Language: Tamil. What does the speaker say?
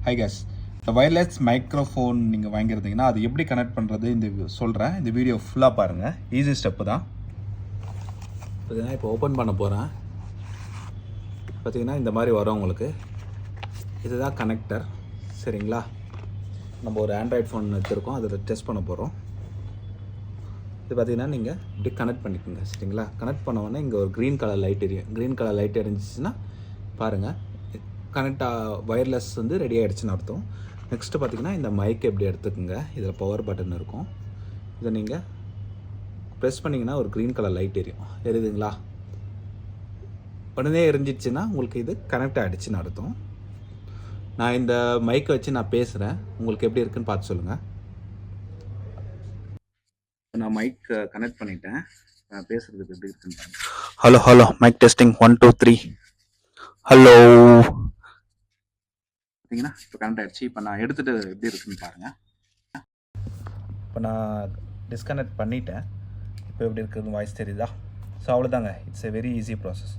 ஹை கேஸ், இந்த வயர்லெஸ் மைக்ரோஃபோன் நீங்கள் வாங்கியிருந்தீங்கன்னா அது எப்படி கனெக்ட் பண்ணுறது சொல்கிறேன். இந்த வீடியோ ஃபுல்லாக பாருங்கள். ஈஸி ஸ்டெப்பு தான். பார்த்தீங்கன்னா இப்போ ஓப்பன் பண்ண போகிறேன். பார்த்தீங்கன்னா இந்த மாதிரி வரும் உங்களுக்கு. இதுதான் கனெக்டர், சரிங்களா? நம்ம ஒரு ஆண்ட்ராய்ட் ஃபோன் எடுத்துருக்கோம், அதில் டெஸ்ட் பண்ண போகிறோம். இது பார்த்தீங்கன்னா நீங்கள் இப்படி கனெக்ட் பண்ணிக்கோங்க, சரிங்களா? கனெக்ட் பண்ண உடனே இங்கே ஒரு க்ரீன் கலர் லைட் எரியும். க்ரீன் கலர் லைட் எரிஞ்சிச்சுன்னா பாருங்கள், வயர்லெஸ் வந்து ரெடி ஆகிடுச்சுன்னு அர்த்தம். நெக்ஸ்ட்டு பார்த்தீங்கன்னா இந்த மைக் எப்படி எடுத்துக்கோங்க. இதில் பவர் பட்டன் இருக்கும். இதை நீங்கள் ப்ரெஸ் பண்ணிங்கன்னா ஒரு க்ரீன் கலர் லைட் எரியும். எரியுதுங்களா? உடனே எரிஞ்சிடுச்சுன்னா உங்களுக்கு இது கனெக்ட் ஆகிடுச்சுன்னு அர்த்தம். நான் இந்த மைக்கை வச்சு நான் பேசுகிறேன், உங்களுக்கு எப்படி இருக்குன்னு பார்த்து சொல்லுங்கள். நான் மைக் கனெக்ட் பண்ணிட்டேன். நான் பேசுகிறதுக்கு எப்படி இருக்குன்னு பாருங்க. Hello hello, mic testing 1 2 3. Hello. பார்த்தீங்கன்னா இப்போ கனெக்ட் ஆகிடுச்சு. இப்போ நான் எடுத்துகிட்டு எப்படி இருக்குன்னு பாருங்கள். இப்போ நான் டிஸ்கனெக்ட் பண்ணிட்டேன். இப்போ எப்படி இருக்குதுன்னு வாய்ஸ் தெரியுதா? ஸோ அவ்வளோதாங்க. It's a very easy process.